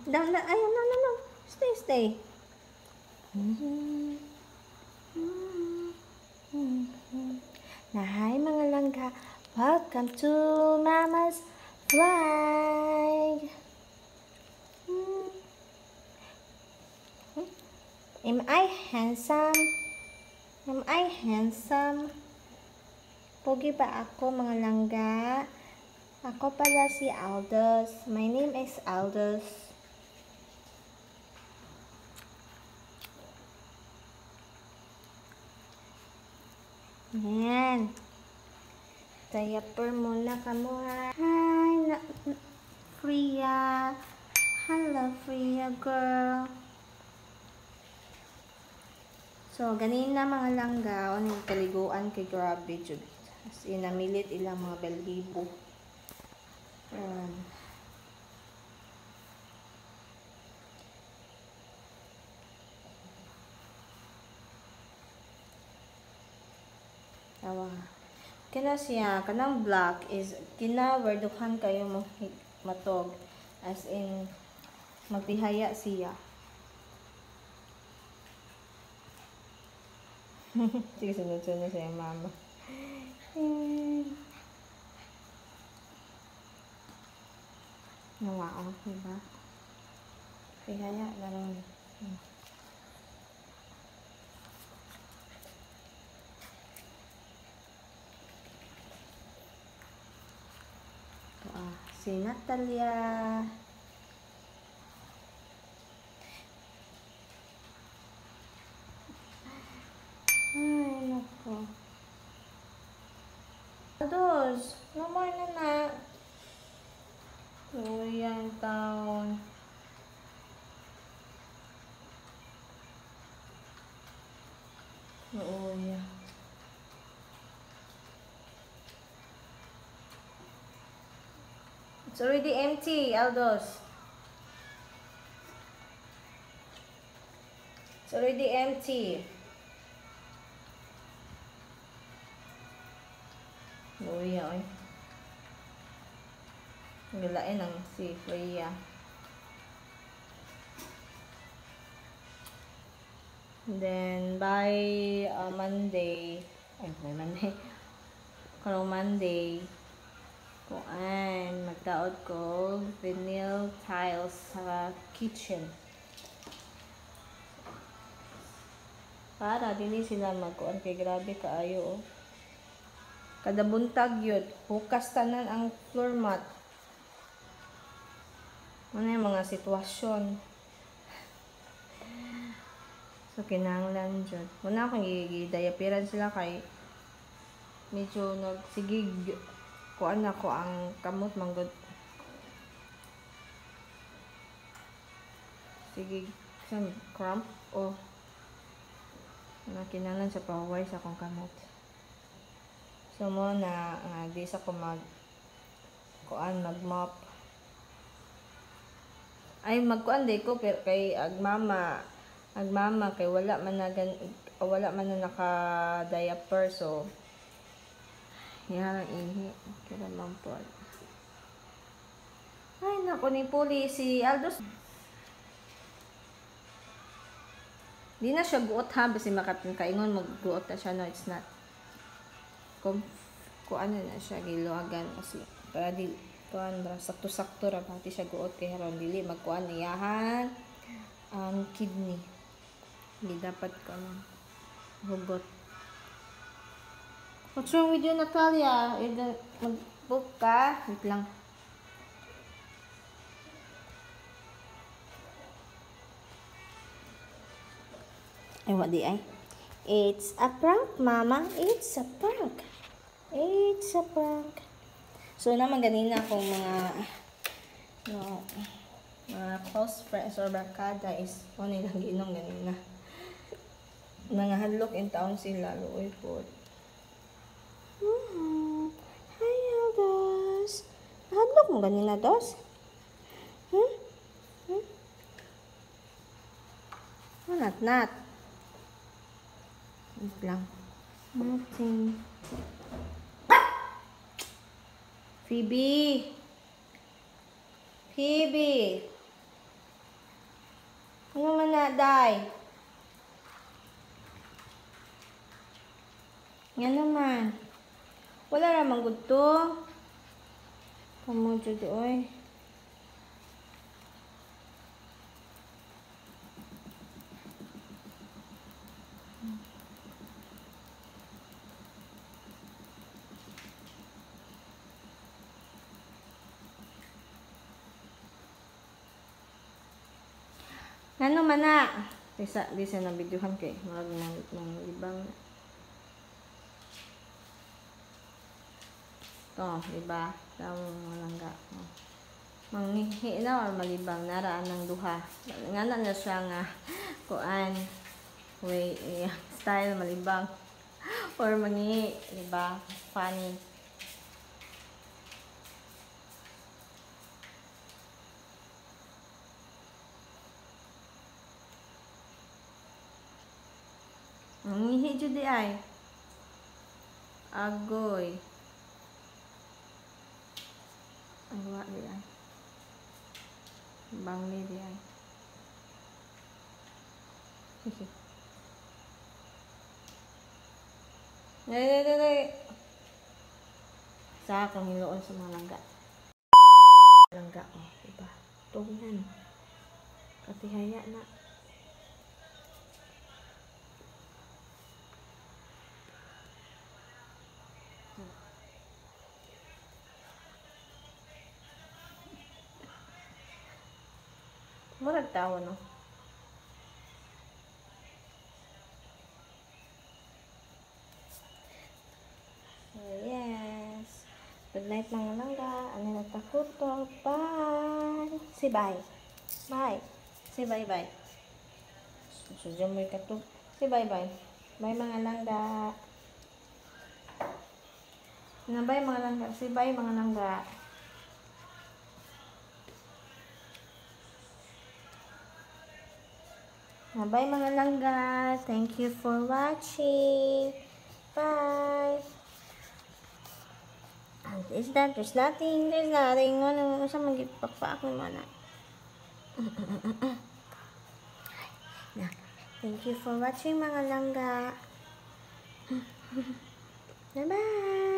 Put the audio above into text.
Down, down. Ay, no, no, no. Stay, stay. Na, hi mga langga. Welcome to Mama's Vlog. Am I handsome? Am I handsome? Pogi ba ako mga langga? Ako pala si Aldous. My name is Aldous. Yan. Diaper muna kamo ha. Hi, Freya. Hello, Freya girl. So, ganina mga langga, o yung kaliguan kay grabe jud. As in, namilit ilang mga balahibo. Tawa. Kina siya, kanang black is, kinawarduhan kayo mo matog. As in, magtihaya siya. Sige, sunod-sunod siya yung mama. Nawao, diba? Tihaya na rin. Si Natalia. Ay, nako. Aldous, namoy na na. Yan taon. Oo, yeah. It's already empty, Aldous. It's already empty. Luya, oy. Galain ang si Freya. Then, by Monday, ay, by Monday, karong Monday, magtaod ko vinyl tiles sa kitchen. Para dili sila magkuan kay grabe kaayo. Kada buntag yun, hukas tanan ang floor mat. Ano yung mga sitwasyon. So, kinanglan dyan. Muna akong i-diaperan sila kay medyo nagsigig kuan ako ang kamot manggod. Sigig sa cramp o kinanglan sa paway sa akong kamot. So, muna di sa ko mag-mop. Ay, magkuan day ko pero kay agmama kay wala man na naka-diaper, so yan ihi kaya man po. Ay nako, ni puli si Aldous. Di na siya guot ha, basi makakaingon magguot na siya. No, it's not. Kung ano na siya giluagan kasi para di kuan ra sakto-sakto ra pati siya guot kay haron dili magkuan iyahan ang kidney. Hindi dapat ko hugot. What's wrong with you, Natalia? Mag-book ka? Wait lang. Ay, what di ay? It's a prank, Mama. It's a prank. It's a prank. So, naman ganina akong mga close friends or barkada is nilang ginom ganina. Mga hadlok in town sila. Luoy po. Hi, Aldous. Hadlok mo ganina, Dos? Oh, not. Wait lang. Nothing. Phoebe. Ano man na, day? Yan naman. Wala namang gusto. Pamudyo doon. Ano man na? Bisa na videohan kay marag ng ibang. To, diba? Tawong malangga. Manghihi na or malibang naraan ng duha. Nga na siya nga kuan way style malibang or mangi, diba? Funny. Mangihi jud di ay. Agoy. Awa di ay. Bangli di ay. Dali. Sa akong hinuon sa mga langga. Langga, oh, diba? Tugnan. Katihaya na. Murag tawo, no? So, yes. Good night mga langga. Ano na takuto? Bye! Say bye. Bye. Say bye-bye. So, dyan mo ikato. Say bye-bye. Bye mga langga. Na bye mga langga. Say bye mga langga. Bye mga langga. Thank you for watching. Bye. And is that? There's nothing. Ano sa magipakpaak naman na. Thank you for watching mga langga. Bye-bye.